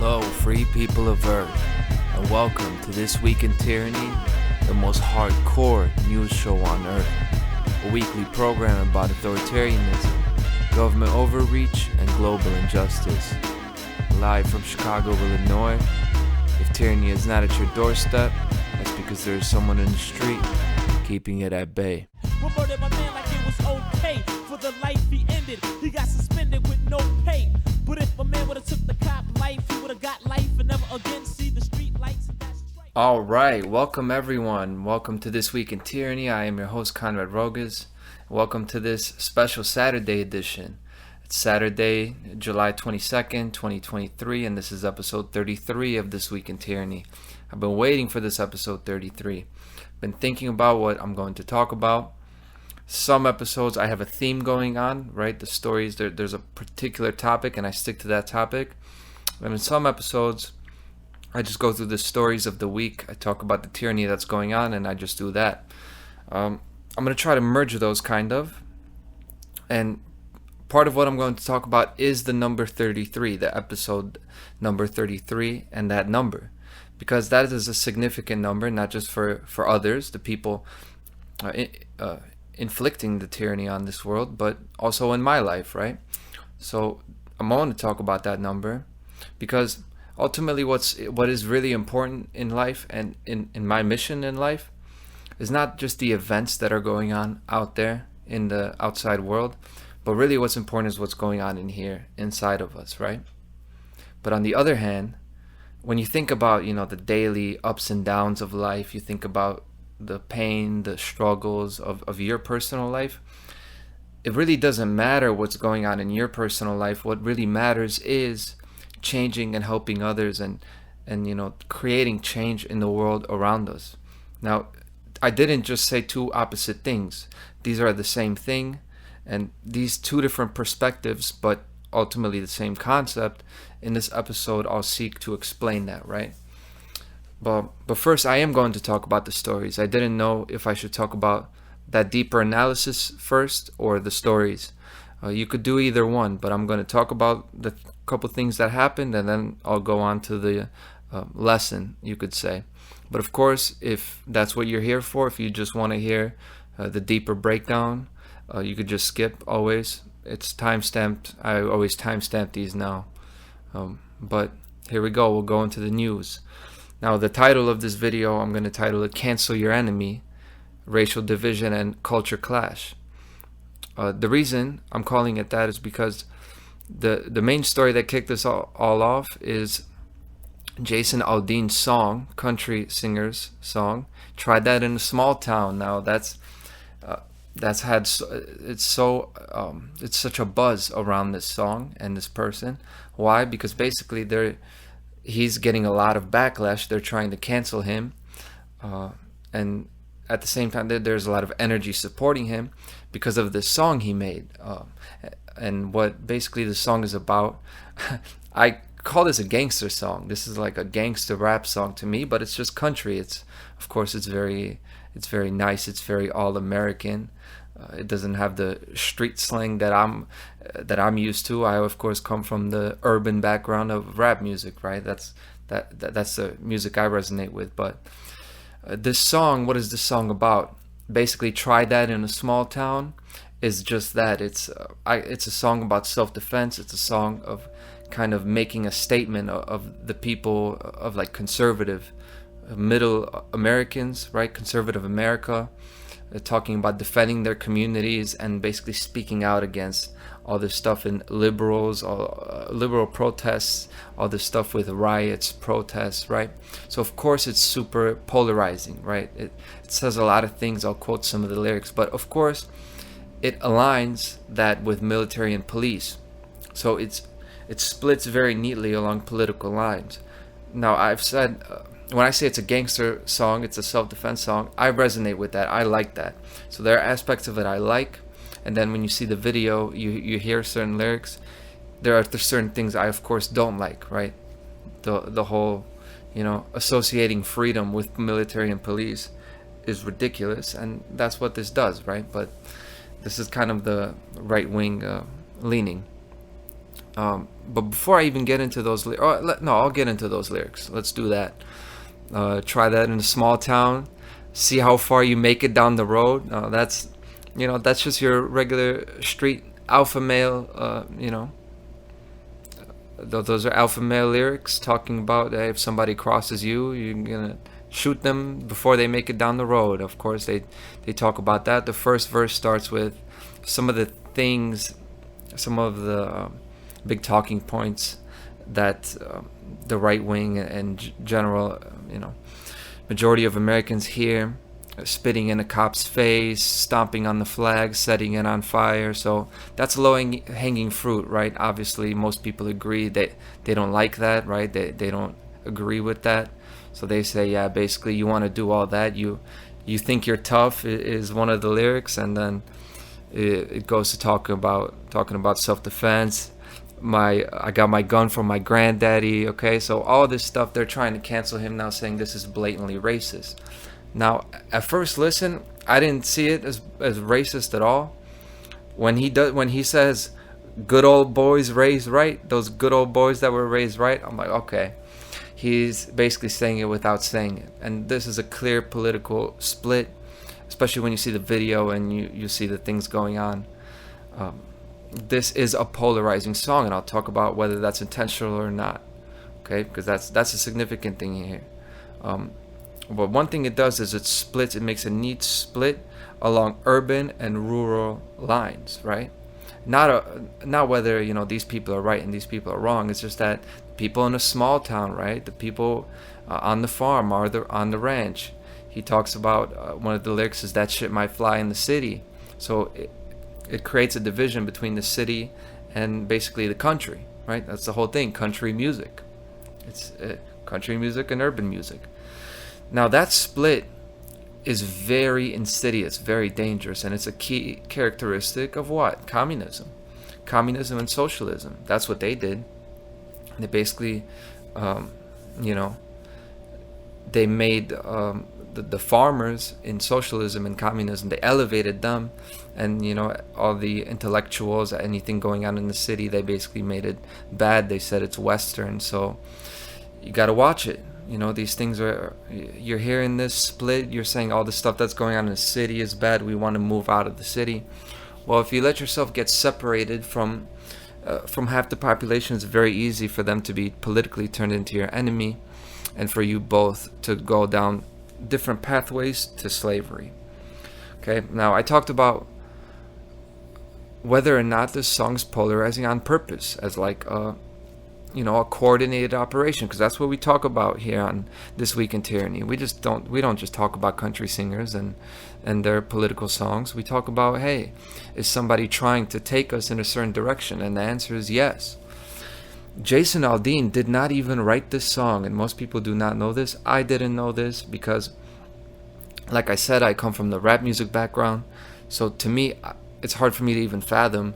Hello, free people of Earth, and welcome to This Week in Tyranny, the most hardcore news show on Earth. A weekly program about authoritarianism, government overreach, and global injustice. Live from Chicago, Illinois. If tyranny is not at your doorstep, that's because there is someone in the street keeping it at bay. We murdered my man like it was okay. For the life he ended, he got suspended with no pay. But if a man would've took the cop life, he would've got life and never again see the street lights. And that's right. All right, welcome everyone. Welcome to This Week in Tyranny. I am your host, Conrad Rogas. Welcome to this special Saturday edition. It's Saturday, July 22nd, 2023, and this is episode 33 of This Week in Tyranny. I've been waiting for this episode 33. Been thinking about what I'm going to talk about. Some episodes I have a theme going on, right? The stories, there's a particular topic and I stick to that topic. And in some episodes, I just go through the stories of the week. I talk about the tyranny that's going on and I just do that. I'm going to try to merge those kind of. And part of what I'm going to talk about is the number 33, the episode number 33 and that number. Because that is a significant number, not just for others, the people inflicting the tyranny on this world, but also in my life, right? So I'm going to talk about that number because ultimately what is really important in life and in my mission in life is not just the events that are going on out there in the outside world, but really what's important is what's going on in here, inside of us, right? But on the other hand, when you think about, the daily ups and downs of life, you think about the pain, the struggles of your personal life, it really doesn't matter what's going on in your personal life. What really matters is changing and helping others and creating change in the world around us. Now, I didn't just say two opposite things. These are the same thing, and these two different perspectives, but ultimately the same concept. In this episode, I'll seek to explain that, right? But first, I am going to talk about the stories. I didn't know if I should talk about that deeper analysis first or the stories. You could do either one, but I'm going to talk about the couple things that happened, and then I'll go on to the lesson, you could say. But of course, if that's what you're here for, if you just want to hear the deeper breakdown, you could just skip always. It's time-stamped. I always time-stamp these now. But here we go. We'll go into the news. Now, the title of this video, I'm going to title it Cancel Your Enemy, Racial Division and Culture Clash. The reason I'm calling it that is because the main story that kicked this all off is Jason Aldean's song, country singer's song. Tried that in a small town. Now, it's such a buzz around this song and this person. Why? Because basically he's getting a lot of backlash. They're trying to cancel him, and at the same time there's a lot of energy supporting him because of this song he made, and what basically the song is about. I call this a gangster song. This is like a gangster rap song to me, but it's just country. It's very nice. It's very all American. It doesn't have the street slang that I'm used to. I of course come from the urban background of rap music, right? That's the music I resonate with. But this song, what is this song about? Basically, Try That in a Small Town is just that. It's a song about self-defense. It's a song of kind of making a statement of the people of like conservative, middle Americans, right? Conservative America. Talking about defending their communities and basically speaking out against all this stuff in liberals, liberal protests, all this stuff with riots, protests, right? So of course it's super polarizing, right? It says a lot of things. I'll quote some of the lyrics, but of course it aligns that with military and police. So it splits very neatly along political lines. Now I've said, when I say it's a gangster song, it's a self-defense song, I resonate with that. I like that. So there are aspects of it I like. And then when you see the video, you hear certain lyrics. There are certain things I, of course, don't like, right? The whole, associating freedom with military and police is ridiculous. And that's what this does, right? But this is kind of the right-wing leaning. But before I even get into those, no, I'll get into those lyrics. Let's do that. Try that in a small town. See how far you make it down the road. That's just your regular street alpha male. Those are alpha male lyrics talking about if somebody crosses you, you're gonna shoot them before they make it down the road. Of course, they talk about that. The first verse starts with some of the things, some of the big talking points that the right wing and general, majority of Americans hear. Spitting in a cop's face, stomping on the flag, setting it on fire. So that's low-hanging fruit, right? Obviously, most people agree that they don't like that, right? They don't agree with that. So they say, yeah, basically, you want to do all that. You think you're tough is one of the lyrics, and then it goes to talking about self-defense. I got my gun from my granddaddy. Okay, so all this stuff, they're trying to cancel him now, saying this is blatantly racist. Now, at first listen, I didn't see it as racist at all. When he says, "Good old boys raised right," those good old boys that were raised right, I'm like, okay, he's basically saying it without saying it. And this is a clear political split, especially when you see the video and you see the things going on. This is a polarizing song, and I'll talk about whether that's intentional or not. Okay, because that's a significant thing here. But one thing it does is it splits. It makes a neat split along urban and rural lines, right? Not whether these people are right and these people are wrong. It's just that people in a small town, right? The people on the farm or on the ranch. He talks about one of the lyrics is that shit might fly in the city. So it creates a division between the city and basically the country, right? That's the whole thing. Country music. It's country music and urban music. Now that split is very insidious, very dangerous, and it's a key characteristic of what? Communism and socialism. That's what they did. They basically, they made the farmers in socialism and communism, they elevated them, and all the intellectuals, anything going on in the city, they basically made it bad. They said it's Western, so you got to watch it. These things you're hearing this split, you're saying all the stuff that's going on in the city is bad, we want to move out of the city. Well, if you let yourself get separated from half the population, it's very easy for them to be politically turned into your enemy, and for you both to go down different pathways to slavery. Okay, now I talked about whether or not this song's polarizing on purpose, as like a coordinated operation, because that's what we talk about here on This Week in Tyranny. We don't just talk about country singers and their political songs. We talk about, hey, is somebody trying to take us in a certain direction? And the answer is yes. Jason Aldean did not even write this song, and most people do not know this. I didn't know this because, like I said, I come from the rap music background, so to me, it's hard for me to even fathom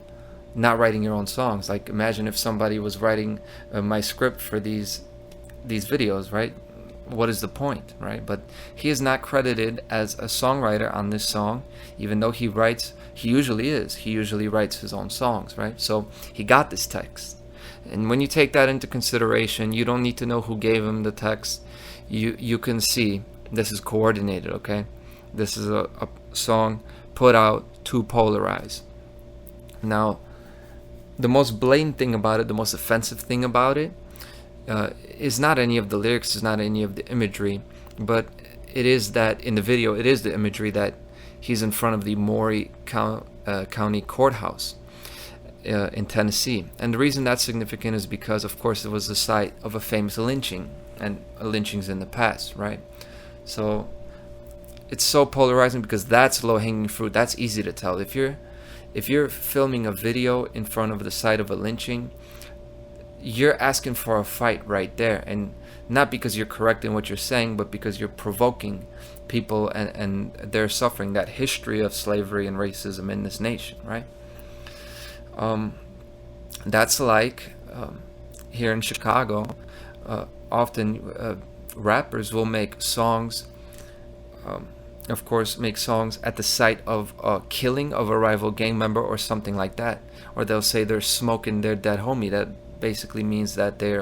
not writing your own songs. Like, imagine if somebody was writing my script for these videos, right? What is the point, right? But he is not credited as a songwriter on this song, even though he usually writes his own songs, right? So he got this text, and when you take that into consideration, you don't need to know who gave him the text. You can see this is coordinated, okay? This is a song put out to polarize. Now, the most blatant thing about it, the most offensive thing about it, is not any of the lyrics, is not any of the imagery, but it is that in the video, it is the imagery that he's in front of the Maury County Courthouse in Tennessee. And the reason that's significant is because, of course, it was the site of a famous lynching, and lynchings in the past, right? So it's so polarizing because that's low-hanging fruit. That's easy to tell. If you're filming a video in front of the site of a lynching, you're asking for a fight right there, and not because you're correct in what you're saying, but because you're provoking people and their suffering, that history of slavery and racism in this nation, right? That's like here in Chicago, often rappers will make songs of course, make songs at the site of a killing of a rival gang member or something like that. Or they'll say they're smoking their dead homie. That basically means that they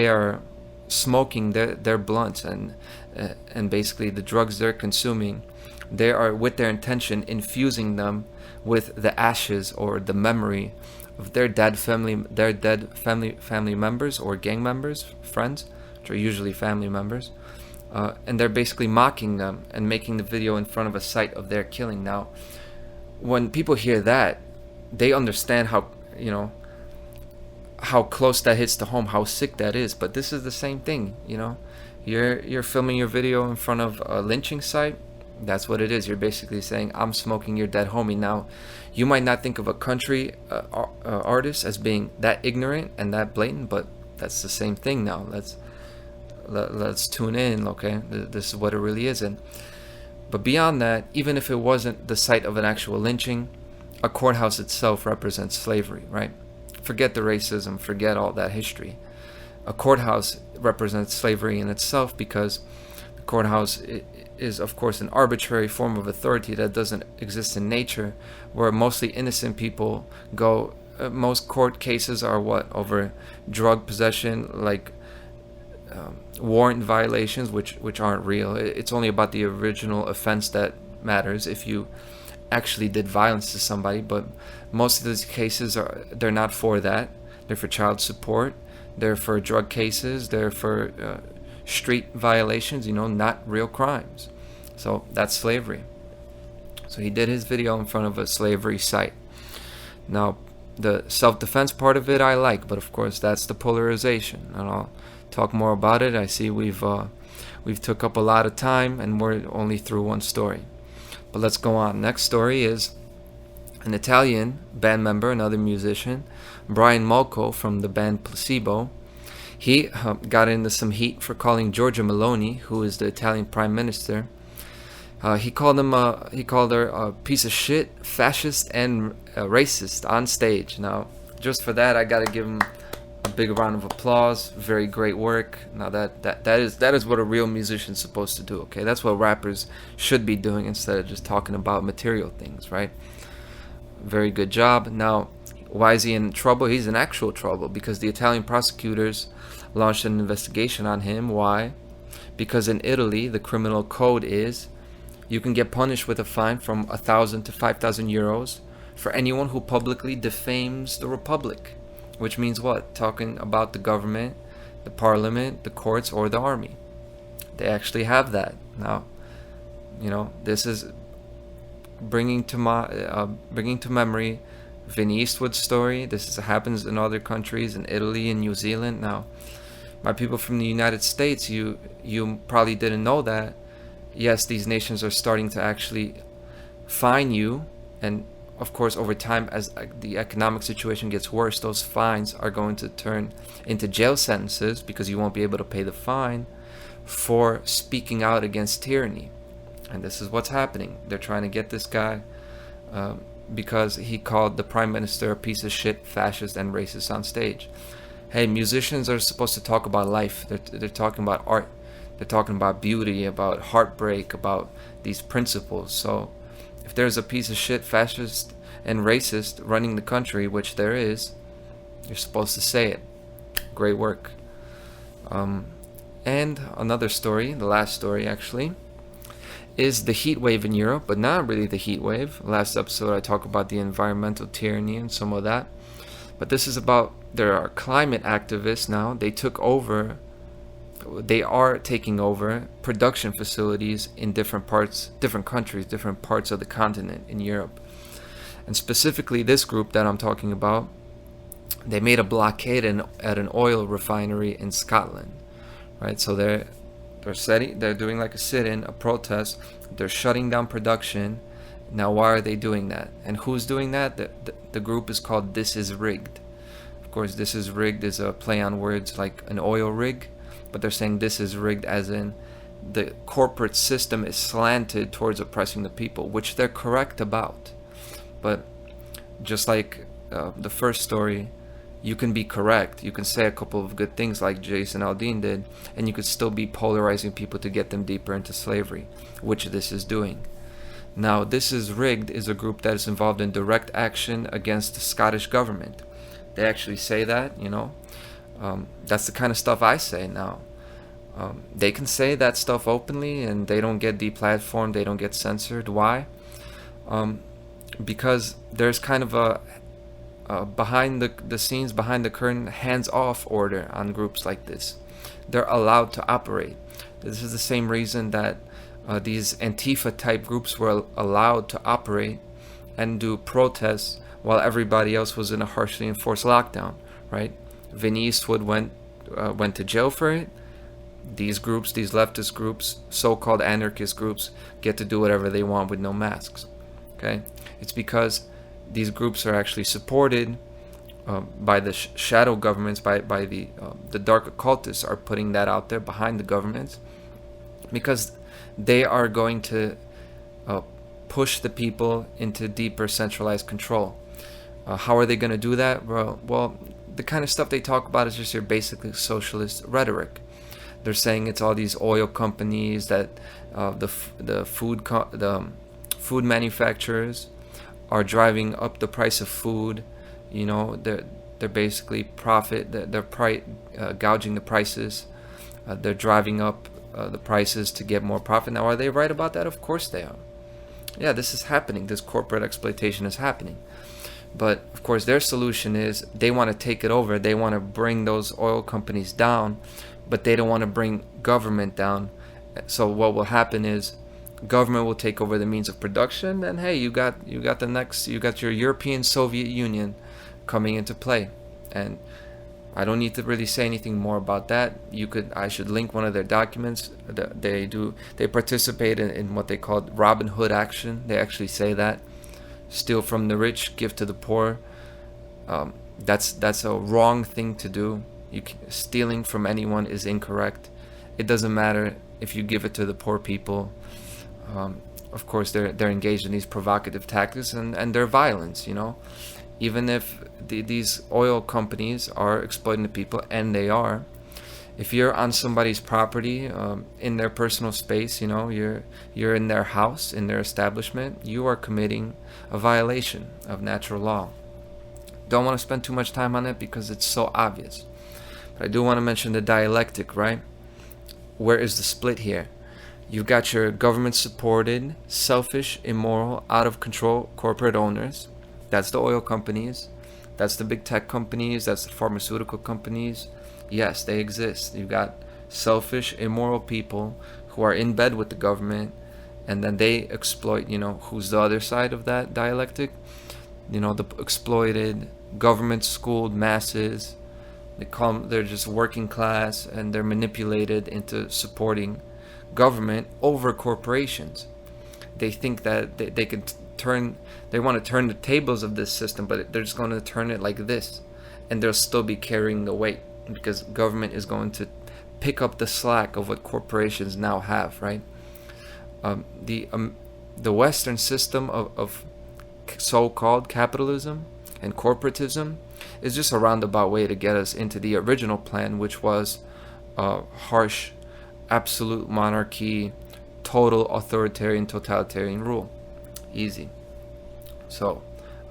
are smoking their blunts, and basically the drugs they're consuming, they are with their intention infusing them with the ashes or the memory of their dead family members or gang members, friends, which are usually family members, and they're basically mocking them and making the video in front of a site of their killing. Now, when people hear that, they understand how, you know, how close that hits to home, how sick that is. But this is the same thing, you know. You're filming your video in front of a lynching site. That's what it is. You're basically saying, I'm smoking your dead homie. Now, you might not think of a country artist as being that ignorant and that blatant, but that's the same thing now. Let's tune in, okay? This is what it really is. But beyond that, even if it wasn't the site of an actual lynching, a courthouse itself represents slavery, right? Forget the racism, forget all that history. A courthouse represents slavery in itself, because the courthouse is, of course, an arbitrary form of authority that doesn't exist in nature, where mostly innocent people go. Most court cases are over drug possession, like warrant violations, which aren't real. It's only about the original offense that matters, if you actually did violence to somebody. But most of these cases they're not for that. They're for child support, they're for drug cases, they're for street violations, you know, not real crimes. So that's slavery. So he did his video in front of a slavery site. Now, the self-defense part of it I like, but of course that's the polarization, and I'll talk more about it. I see we've took up a lot of time, and we're only through one story. But let's go on. Next story is an Italian band member, another musician, Brian Molko from the band Placebo. He got into some heat for calling Giorgia Meloni, who is the Italian Prime Minister, he called her a piece of shit, fascist, and racist on stage. Now, just for that, I gotta give him a big round of applause. Very great work. Now that is what a real musician's supposed to do. Okay, that's what rappers should be doing instead of just talking about material things, right? Very good job. Now, why is he in trouble? He's in actual trouble because the Italian prosecutors launched an investigation on him. Why? Because in Italy, the criminal code is you can get punished with a fine from 1,000 to 5,000 euros for anyone who publicly defames the republic. Which means what? Talking about the government, the parliament, the courts, or the army. They actually have that. Now, you know, this is bringing to memory Vinny Eastwood's story. This happens in other countries, in Italy and New Zealand. Now, my people from the United States, you probably didn't know that. Yes, these nations are starting to actually fine you, and of course, over time, as the economic situation gets worse, those fines are going to turn into jail sentences because you won't be able to pay the fine for speaking out against tyranny. And this is what's happening. They're trying to get this guy because he called the prime minister a piece of shit, fascist, and racist on stage. Hey, musicians are supposed to talk about life. They're talking about art. They're talking about beauty, about heartbreak, about these principles. So if there's a piece of shit, fascist, and racist running the country, which there is, you're supposed to say it. Great work. And another story, the last story actually, is the heat wave in Europe, but not really the heat wave. Last episode I talked about the environmental tyranny and some of that. But this is about, there are climate activists now. They are taking over production facilities in different countries, different parts of the continent in Europe. And specifically this group that I'm talking about, they made a blockade at an oil refinery in Scotland, right? So they're doing like a sit-in, a protest. They're shutting down production. Now, why are they doing that? And who's doing that? The group is called This Is Rigged. Of course, This Is Rigged is a play on words like an oil rig, but they're saying this is rigged as in the corporate system is slanted towards oppressing the people, which they're correct about. But just like the first story, you can be correct. You can say a couple of good things like Jason Aldean did, and you could still be polarizing people to get them deeper into slavery, which this is doing. Now, This Is Rigged is a group that is involved in direct action against the Scottish government. They actually say that, that's the kind of stuff I say now. They can say that stuff openly and they don't get deplatformed, they don't get censored. Why? Because there's kind of a behind the scenes, behind the curtain, hands-off order on groups like this. They're allowed to operate. This is the same reason that these Antifa-type groups were allowed to operate and do protests while everybody else was in a harshly enforced lockdown, right? Vinny Eastwood went to jail for it. These groups, these leftist groups, so-called anarchist groups, get to do whatever they want with no masks. Okay, it's because these groups are actually supported by the shadow governments, by the dark occultists are putting that out there behind the governments, because they are going to push the people into deeper centralized control. How are they going to do that? Well, the kind of stuff they talk about is just your basically socialist rhetoric. They're saying it's all these oil companies, that the food manufacturers are driving up the price of food. They're basically gouging the prices. They're driving up the prices to get more profit. Now, are they right about that? Of course they are. Yeah, this is happening. This corporate exploitation is happening. But of course, their solution is they want to take it over. They want to bring those oil companies down, but they don't want to bring government down. So what will happen is government will take over the means of production, and hey, you got your European Soviet Union coming into play. And I don't need to really say anything more about that. I should link one of their documents. They participate in what they call Robin Hood action. They actually say that. Steal from the rich, give to the poor. That's a wrong thing to do. Stealing from anyone is incorrect. It doesn't matter if you give it to the poor people. Of course, they're engaged in these provocative tactics and their violence. Even if these oil companies are exploiting the people, and they are. If you're on somebody's property, in their personal space, you're in their house, in their establishment, you are committing a violation of natural law. Don't want to spend too much time on it because it's so obvious. But I do want to mention the dialectic, right? Where is the split here? You've got your government-supported, selfish, immoral, out-of-control corporate owners. That's the oil companies. That's the big tech companies. That's the pharmaceutical companies. Yes, they exist. You've got selfish, immoral people who are in bed with the government, and then they exploit, who's the other side of that dialectic? The exploited, government-schooled masses. They're just working class, and they're manipulated into supporting government over corporations. They think that they can they want to turn the tables of this system, but they're just going to turn it like this, and they'll still be carrying the weight because government is going to pick up the slack of what corporations now have, right? The Western system of so-called capitalism and corporatism is just a roundabout way to get us into the original plan, which was harsh, absolute monarchy, total authoritarian, totalitarian rule. Easy. So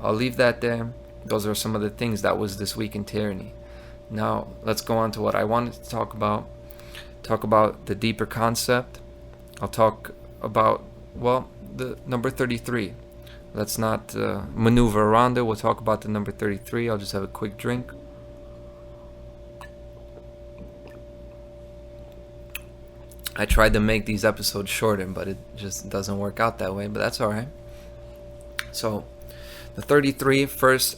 I'll leave that there. Those are some of the things that was this week in tyranny. Now let's go on to what I wanted to talk about. Talk about the deeper concept. I'll talk about, the number 33. Let's not maneuver around it. We'll talk about the number 33. I'll just have a quick drink. I tried to make these episodes shorter, but it just doesn't work out that way, but that's alright. So, the 33, first,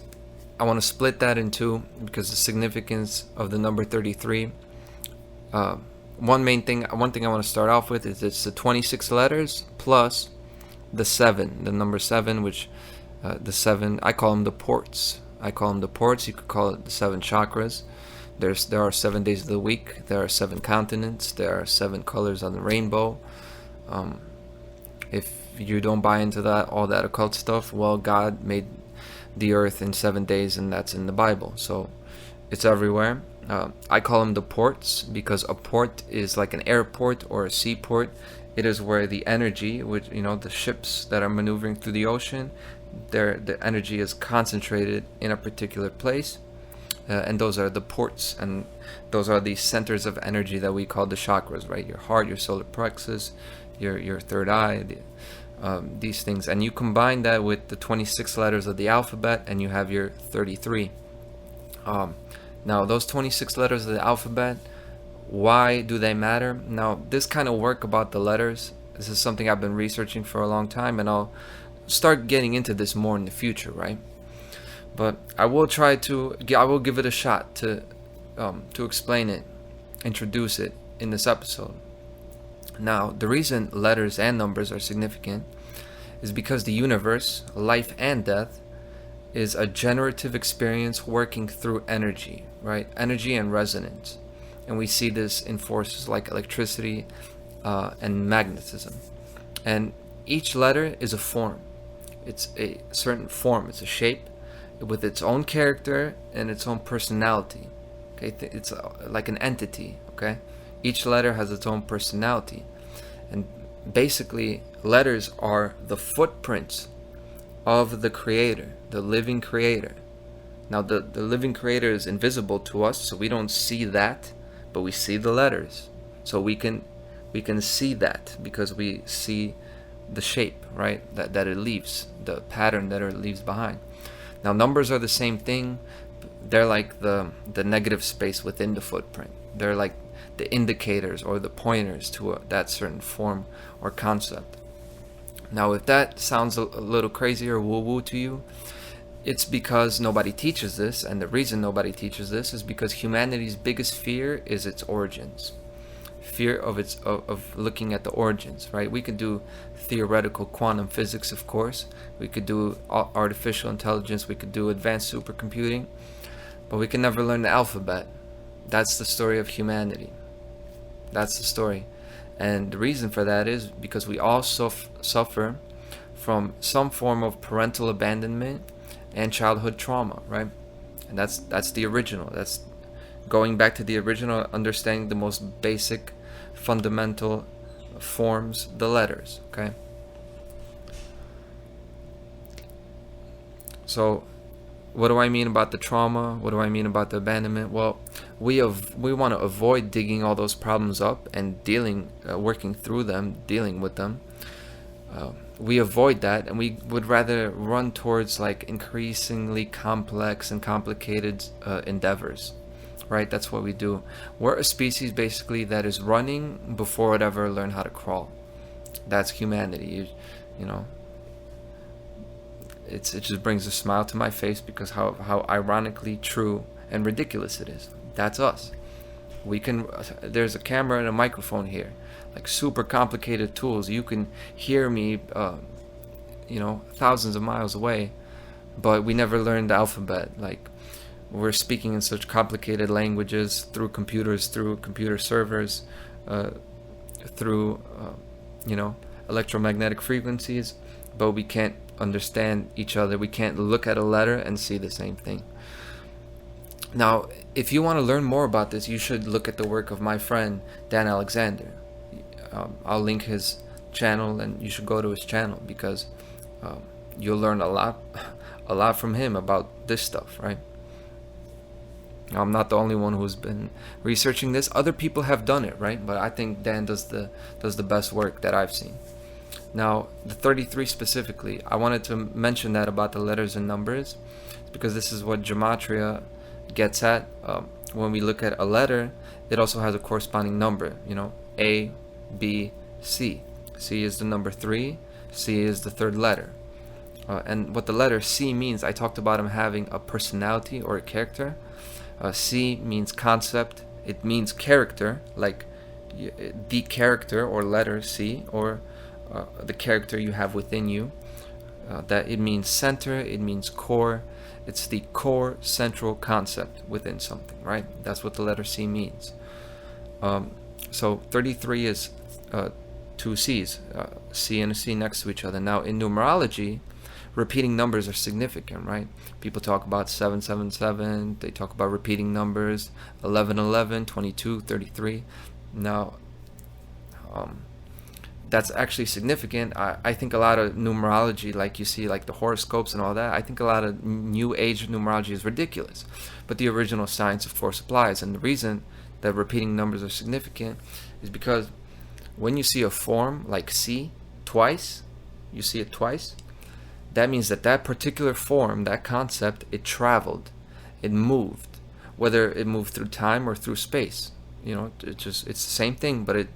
I want to split that in two because the significance of the number 33. One thing I want to start off with is it's the 26 letters plus the 7, the number 7, which the 7, I call them the ports. You could call it the 7 chakras. There are 7 days of the week. There are 7 continents. There are 7 colors on the rainbow. If you don't buy into all that occult stuff, well, God made the earth in 7 days, and that's in the Bible. So it's everywhere. I call them the ports because a port is like an airport or a seaport. It is where the energy, which, the ships that are maneuvering through the ocean, the energy is concentrated in a particular place, and those are the ports, and those are the centers of energy that we call the chakras, right? Your heart, your solar plexus, your third eye, these things, and you combine that with the 26 letters of the alphabet, and you have your 33. Now, those 26 letters of the alphabet, why do they matter? Now, this kind of work about the letters, this is something I've been researching for a long time, and I'll start getting into this more in the future, right? But I will give it a shot to explain it, introduce it in this episode. Now, the reason letters and numbers are significant is because the universe, life and death, is a generative experience working through energy, right? Energy and resonance. And we see this in forces like electricity and magnetism. And each letter is a form. It's a certain form. It's a shape with its own character and its own personality. Okay, it's like an entity. Okay, each letter has its own personality, and basically, letters are the footprints of the Creator, the living Creator. Now, the living Creator is invisible to us, so we don't see that, but we see the letters. So we can see that because we see the shape, right? That it leaves, the pattern that it leaves behind. Now, numbers are the same thing. They're like the negative space within the footprint. They're like the indicators or the pointers to that certain form or concept. Now, if that sounds a little crazy or woo-woo to you, it's because nobody teaches this, and the reason nobody teaches this is because humanity's biggest fear is its origins. Fear of looking at the origins, right? We could do theoretical quantum physics, of course. We could do artificial intelligence. We could do advanced supercomputing, but we can never learn the alphabet. That's the story of humanity. That's the story. And the reason for that is because we all suffer from some form of parental abandonment and childhood trauma, right? And that's the original. That's going back to the original, understanding the most basic, fundamental forms, the letters, okay? So, what do I mean about the trauma? What do I mean about the abandonment? Well, we want to avoid digging all those problems up and working through them, dealing with them. We avoid that, and we would rather run towards like increasingly complex and complicated endeavors, right? That's what we do. We're a species basically that is running before it ever learned how to crawl. That's humanity. You know. It just brings a smile to my face because how ironically true and ridiculous it is. That's us. There's a camera and a microphone here, like super complicated tools. You can hear me, thousands of miles away, but we never learned the alphabet. Like, we're speaking in such complicated languages through computers, through computer servers, through electromagnetic frequencies, but we can't understand each other. We can't look at a letter and see the same thing. Now, if you want to learn more about this, you should look at the work of my friend Dan Alexander. I'll link his channel, and you should go to his channel because you'll learn a lot from him about this stuff, right? Now, I'm not the only one who's been researching this. Other people have done it, right? But I think Dan does the best work that I've seen. Now, the 33 specifically, I wanted to mention that about the letters and numbers because this is what gematria gets at. When we look at a letter, it also has a corresponding number, A, B, C. C is the number 3, C is the third letter. And what the letter C means, I talked about him having a personality or a character. C means concept, it means character, like the character or letter C, or the character you have within you. That it means center, it means core. It's the core central concept within something, right? That's what the letter C means. So 33 is two C's, C and a C next to each other. Now in numerology, repeating numbers are significant, right? People talk about 777, they talk about repeating numbers, 1111, 22, 33. Now, that's actually significant. I think a lot of numerology, like you see, like the horoscopes and all that, I think a lot of new age numerology is ridiculous. But the original science, of course, applies. And the reason that repeating numbers are significant is because when you see a form like C twice, you see it twice, that means that that particular form, that concept, it traveled, it moved, whether it moved through time or through space. You know, it's the same thing, but it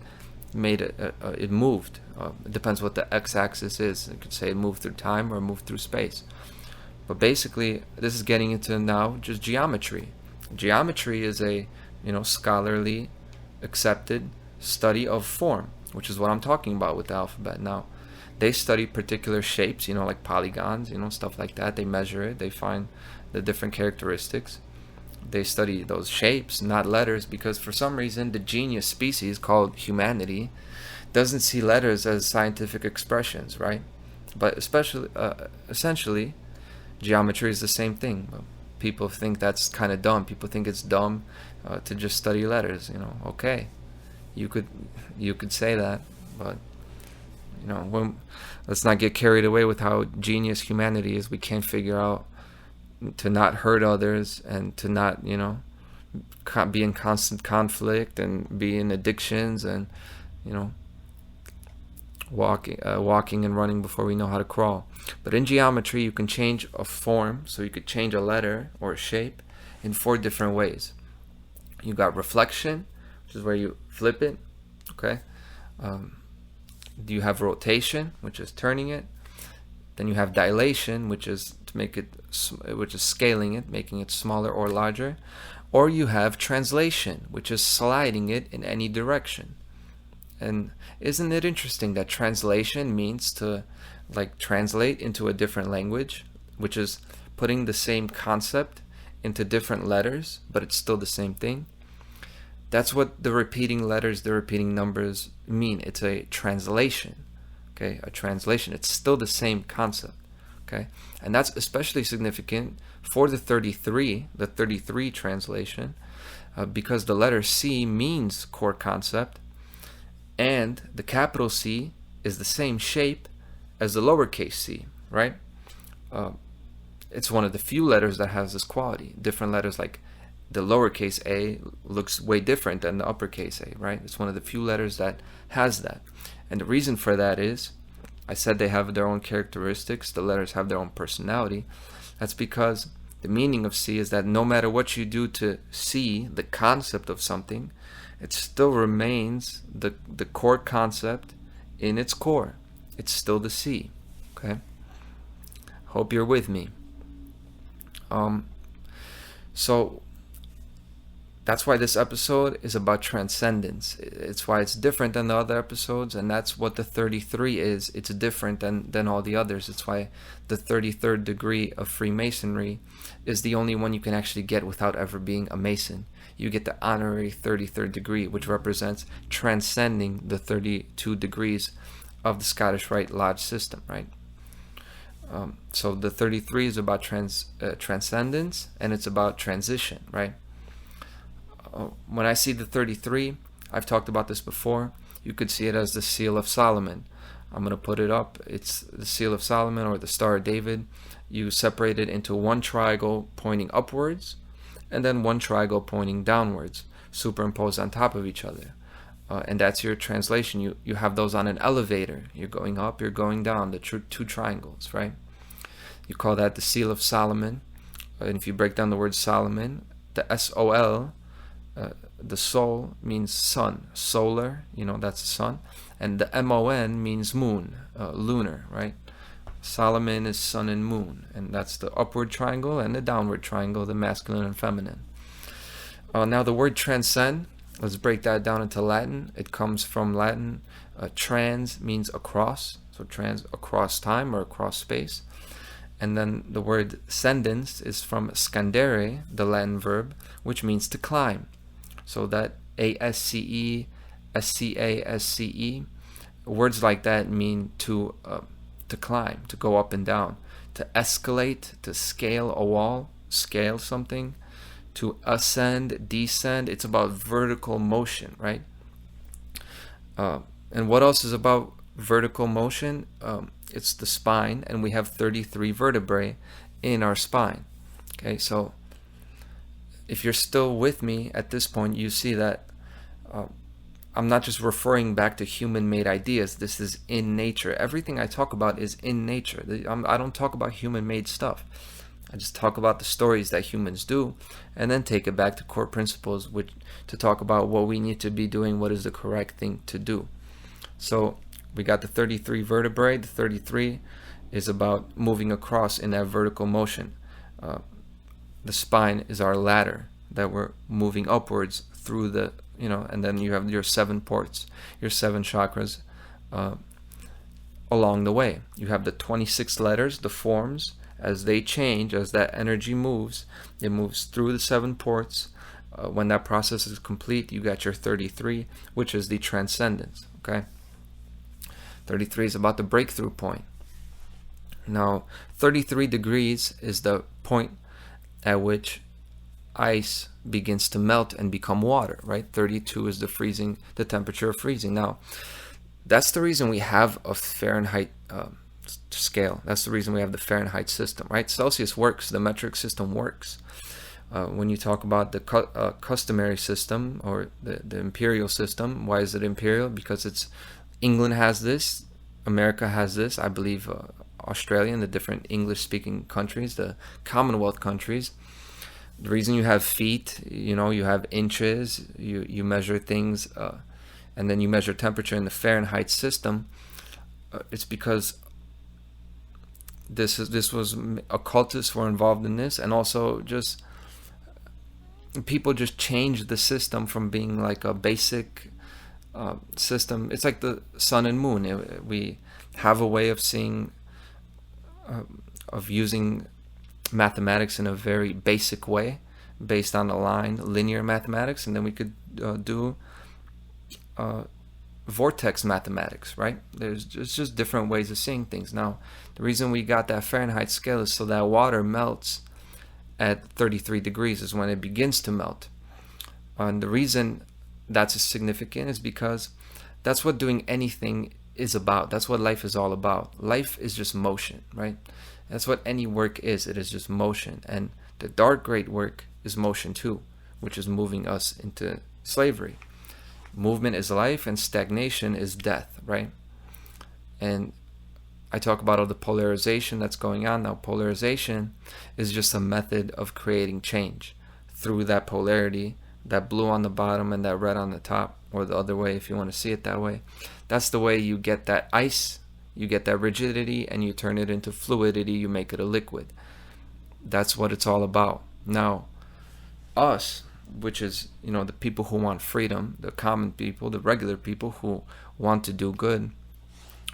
moved. It depends what the x-axis is. It could say it moved through time or it moved through space. But basically, this is getting into now just geometry. Geometry is a, scholarly, accepted study of form, which is what I'm talking about with the alphabet. Now, they study particular shapes, like polygons, stuff like that. They measure it. They find the different characteristics. They study those shapes, not letters, because for some reason the genius species called humanity doesn't see letters as scientific expressions, right? But essentially, geometry is the same thing. People think that's kind of dumb. People think it's dumb to just study letters. Okay, you could say that, but let's not get carried away with how genius humanity is. We can't figure out to not hurt others and to not, be in constant conflict and be in addictions and, walking and running before we know how to crawl. But in geometry, you can change a form, so you could change a letter or a shape in 4 different ways. You got reflection, which is where you flip it, okay? You have rotation, which is turning it. Then you have dilation, which is scaling it, making it smaller or larger. Or you have translation, which is sliding it in any direction. And isn't it interesting that translation means to translate into a different language, which is putting the same concept into different letters, but it's still the same thing? That's what the repeating letters, the repeating numbers mean. It's a translation, okay? A translation. It's still the same concept, okay? And that's especially significant for the 33 translation, because the letter C means core concept, and the capital C is the same shape as the lowercase c, right? It's one of the few letters that has this quality. Different letters like the lowercase a looks way different than the uppercase a, right? It's one of the few letters that has that. And the reason for that is, I said they have their own characteristics, the letters have their own personality. That's because the meaning of C is that no matter what you do to see the concept of something, it still remains the core concept in its core. It's still the C, okay? Hope you're with me. So that's why this episode is about transcendence. It's why it's different than the other episodes, and that's what the 33 is. It's different than all the others. It's why the 33rd degree of Freemasonry is the only one you can actually get without ever being a Mason. You get the honorary 33rd degree, which represents transcending the 32 degrees of the Scottish Rite Lodge system, right? So the 33 is about transcendence, and it's about transition, right? When I see the 33, I've talked about this before, you could see it as the Seal of Solomon. I'm going to put it up. It's the Seal of Solomon, or the Star of David. You separate it into one triangle pointing upwards and then one triangle pointing downwards, superimposed on top of each other. And that's your translation. You have those on an elevator. You're going up, you're going down, the two triangles, right? You call that the Seal of Solomon. And if you break down the word Solomon, the S-O-L, the soul means sun, solar, that's the sun. And the M-O-N means moon, lunar, right? Solomon is sun and moon. And that's the upward triangle and the downward triangle, the masculine and feminine. Now the word transcend, let's break that down into Latin. It comes from Latin. Trans means across, so trans, across time or across space. And then the word scendens is from scandere, the Latin verb, which means to climb. So that A-S-C-E, S-C-A-S-C-E, words like that mean to climb, to go up and down, to escalate, to scale a wall, scale something, to ascend, descend. It's about vertical motion, right? And what else is about vertical motion? It's the spine, and we have 33 vertebrae in our spine. Okay, so if you're still with me at this point, you see that I'm not just referring back to human-made ideas. This is in nature. Everything I talk about is in nature. I don't talk about human-made stuff. I just talk about the stories that humans do, and then take it back to core principles, which to talk about what we need to be doing, what is the correct thing to do. So we got the 33 vertebrae. The 33 is about moving across in that vertical motion. The spine is our ladder that we're moving upwards through the, and then you have your 7 ports, your 7 chakras along the way. You have the 26 letters, the forms. As they change, as that energy moves, it moves through the 7 ports. When that process is complete, you got your 33, which is the transcendence. Okay, 33 is about the breakthrough point. Now, 33 degrees is the point at which ice begins to melt and become water, right? 32 is the temperature of freezing. Now, that's the reason we have a Fahrenheit scale. That's the reason we have the Fahrenheit system, right? Celsius works, the metric system works. When you talk about the customary system or the imperial system, why is it imperial? Because England has this, America has this, I believe Australia and the different English-speaking countries, the Commonwealth countries. The reason you have feet, you have inches, you measure things, and then you measure temperature in the Fahrenheit system. It's because this was occultists were involved in this, and also just people just changed the system from being like a basic system. It's like the sun and moon. We have a way of seeing, of using mathematics in a very basic way, based on a line, linear mathematics, and then we could do vortex mathematics, right? There's just different ways of seeing things. Now, the reason we got that Fahrenheit scale is so that water melts at 33 degrees is when it begins to melt. And the reason that's significant is because that's what doing anything is about. That's what life is all about. Life is just motion, right? That's what any work is. It is just motion. And the dark great work is motion too, which is moving us into slavery. Movement is life and stagnation is death, right? And I talk about all the polarization that's going on now. Polarization is just a method of creating change through that polarity, that blue on the bottom and that red on the top, or the other way if you want to see it that way. That's the way you get that ice, you get that rigidity, and you turn it into fluidity, you make it a liquid. That's what it's all about. Now, us, which is, the people who want freedom, the common people, the regular people who want to do good,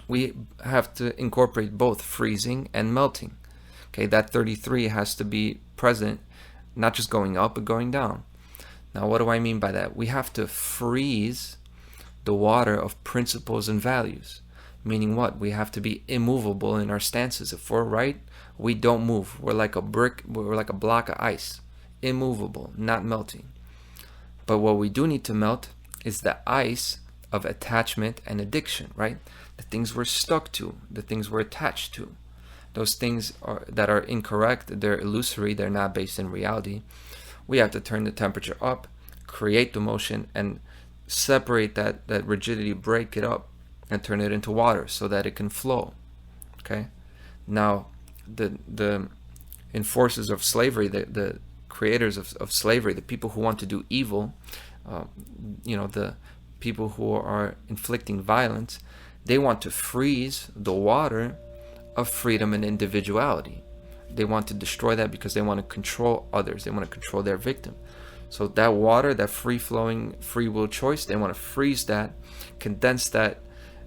we have to incorporate both freezing and melting. Okay, that 33 has to be present, not just going up, but going down. Now, what do I mean by that? We have to freeze the water of principles and values. Meaning what? We have to be immovable in our stances. If we're right, we don't move. We're like a brick, we're like a block of ice. Immovable, not melting. But what we do need to melt is the ice of attachment and addiction, right? The things we're stuck to, the things we're attached to. Those things that are incorrect, they're illusory, they're not based in reality. We have to turn the temperature up, create the motion, and separate that rigidity, break it up, and turn it into water so that it can flow. Okay? Now, the enforcers of slavery, the creators of slavery, the people who want to do evil, the people who are inflicting violence, they want to freeze the water of freedom and individuality. They want to destroy that because they want to control others. They want to control their victim. So that water, that free-flowing free will choice, they want to freeze that, condense that,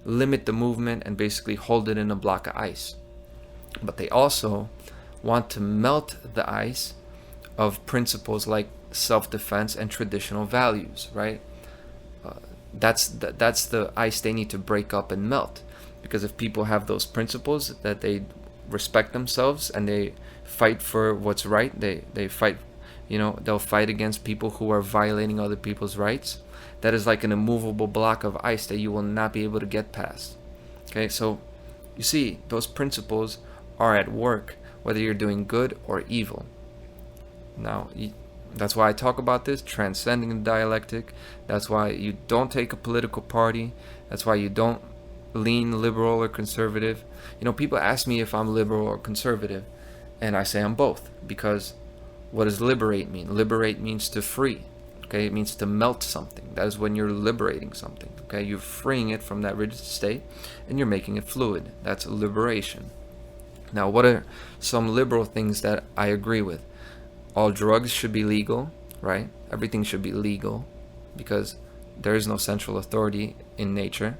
limit the movement, and basically hold it in a block of ice. But they also want to melt the ice of principles like self-defense and traditional values, right? That's the ice they need to break up and melt. Because if people have those principles that they respect themselves and they fight for what's right. They fight, they'll fight against people who are violating other people's rights. That is like an immovable block of ice that you will not be able to get past. Okay, so you see, those principles are at work whether you're doing good or evil. Now, that's why I talk about this, transcending the dialectic. That's why you don't take a political party. That's why you don't lean liberal or conservative. People ask me if I'm liberal or conservative, and I say I'm both, because what does liberate mean? Liberate means to free. Okay, it means to melt something. That is when you're liberating something. Okay, you're freeing it from that rigid state and you're making it fluid. That's liberation. Now, what are some liberal things that I agree with? All drugs should be legal, right? Everything should be legal because there is no central authority in nature.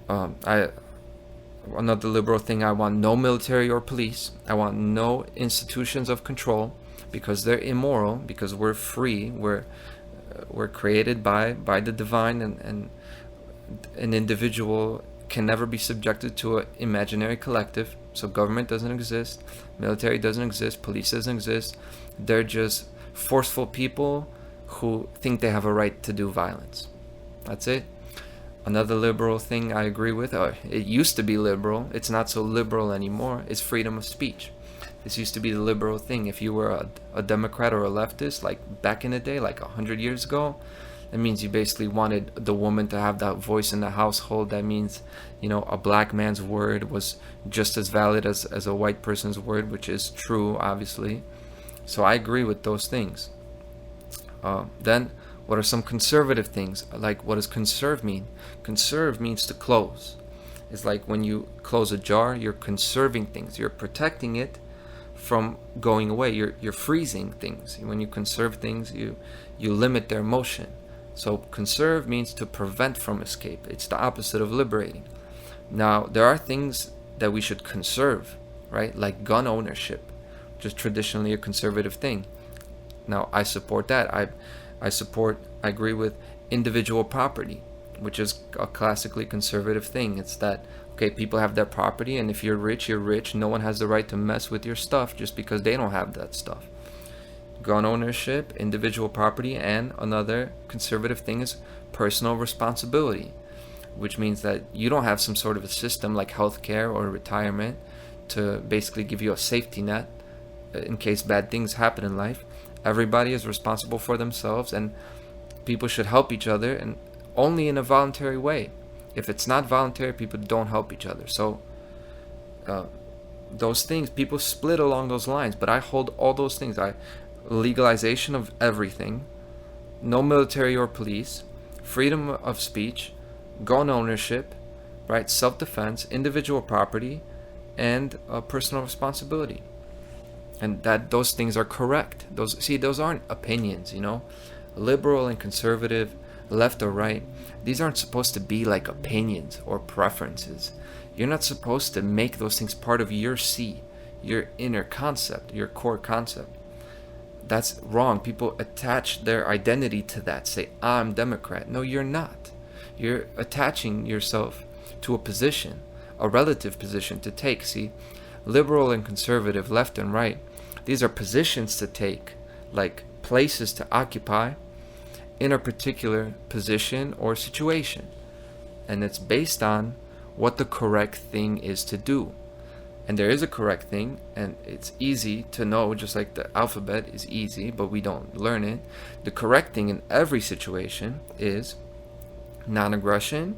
Another liberal thing, I want no military or police. I want no institutions of control because they're immoral, because we're free. We're created by the divine, and an individual can never be subjected to an imaginary collective. So government doesn't exist, military doesn't exist, police doesn't exist. They're just forceful people who think they have a right to do violence. That's it. Another liberal thing I agree with, it used to be liberal, it's not so liberal anymore, is freedom of speech. This used to be the liberal thing. If you were a Democrat or a leftist, like back in the day, like 100 years ago, that means you basically wanted the woman to have that voice in the household. That means, a black man's word was just as valid as a white person's word, which is true, obviously. So I agree with those things. Then, what are some conservative things? Like, what does conserve mean? Conserve means to close. It's like when you close a jar, you're conserving things. You're protecting it from going away. You're freezing things. When you conserve things, you limit their motion. So conserve means to prevent from escape. It's the opposite of liberating. Now, there are things that we should conserve, right? Like gun ownership, which is traditionally a conservative thing. Now, I support that. I agree with individual property, which is a classically conservative thing. It's that, okay, people have their property, and if you're rich, you're rich. No one has the right to mess with your stuff just because they don't have that stuff. Gun ownership, individual property, and another conservative thing is personal responsibility, which means that you don't have some sort of a system like healthcare or retirement to basically give you a safety net in case bad things happen in life. Everybody is responsible for themselves, and people should help each other, and only in a voluntary way. If it's not voluntary, people don't help each other. So those things, people split along those lines, but I hold all those things. Legalization of everything, no military or police, freedom of speech, gun ownership, right, self-defense, individual property, and personal responsibility. And that those things are correct. Those aren't opinions, liberal and conservative, left or right. These aren't supposed to be like opinions or preferences. You're not supposed to make those things part of your inner concept, your core concept. That's wrong. People attach their identity to that. Say, I'm Democrat. No, you're not. You're attaching yourself to a position, a relative position to take. See, liberal and conservative, left and right, these are positions to take, like places to occupy in a particular position or situation. And it's based on what the correct thing is to do. And there is a correct thing, and it's easy to know, just like the alphabet is easy, but we don't learn it. The correct thing in every situation is non-aggression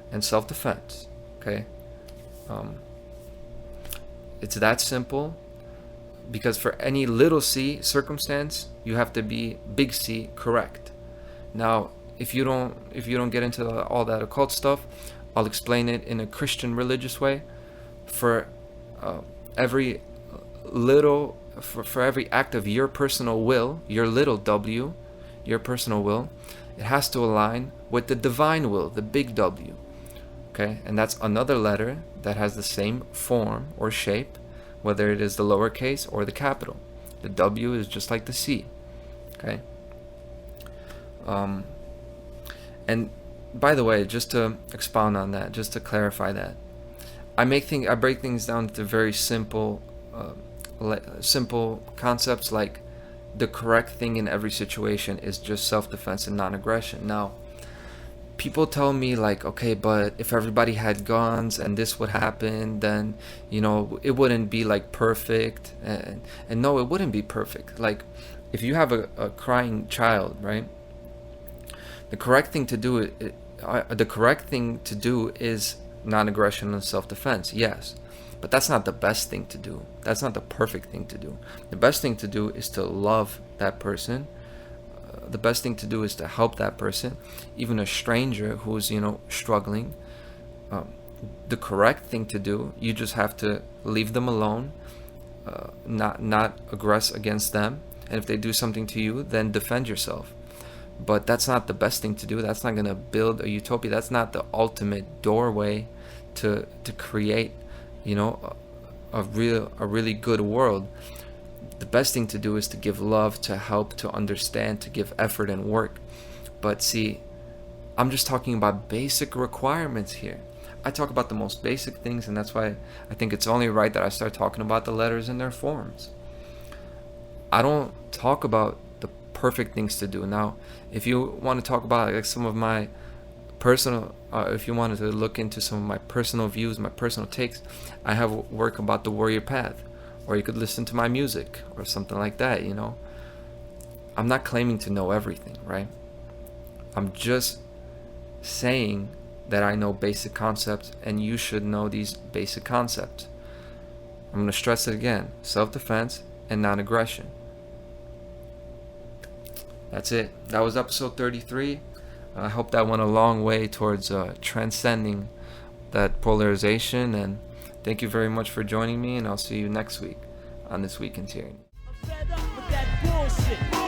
and self-defense. Okay? It's that simple, because for any little c circumstance, you have to be big C correct. Now, if you don't get into all that occult stuff, I'll explain it in a Christian religious way. For every act of your personal will, your little w, your personal will, it has to align with the divine will, the big W. Okay, and that's another letter that has the same form or shape, whether it is the lowercase or the capital. The W is just like the C. Okay. And by the way, just to expound on that, just to clarify that, I break things down to very simple concepts, like the correct thing in every situation is just self-defense and non-aggression. Now, people tell me like, okay, but if everybody had guns and this would happen, then it wouldn't be like perfect. And no, it wouldn't be perfect. Like, if you have a crying child, right, the correct thing to do is non-aggression and self-defense, yes, but that's not the best thing to do. That's not the perfect thing to do. The best thing to do is to love that person. The best thing to do is to help that person, even a stranger who's struggling. The correct thing to do, you just have to leave them alone, not aggress against them, and if they do something to you, then defend yourself. But that's not the best thing to do. That's not going to build a utopia. That's not the ultimate doorway to create a really good world. The best thing to do is to give love, to help, to understand, to give effort and work. But see, I'm just talking about basic requirements here. I talk about the most basic things, and that's why I think it's only right that I start talking about the letters and their forms. I don't talk about the perfect things to do. Now, if you want to talk about like some of my personal, if you wanted to look into some of my personal views, my personal takes, I have work about the warrior path, or you could listen to my music or something like that. I'm not claiming to know everything, right? I'm just saying that I know basic concepts, and you should know these basic concepts. I'm going to stress it again: self-defense and non-aggression. That's it. That was episode 33. I hope that went a long way towards transcending that polarization, and thank you very much for joining me, and I'll see you next week on This Week in Tyranny. I'm fed up with that bullshit.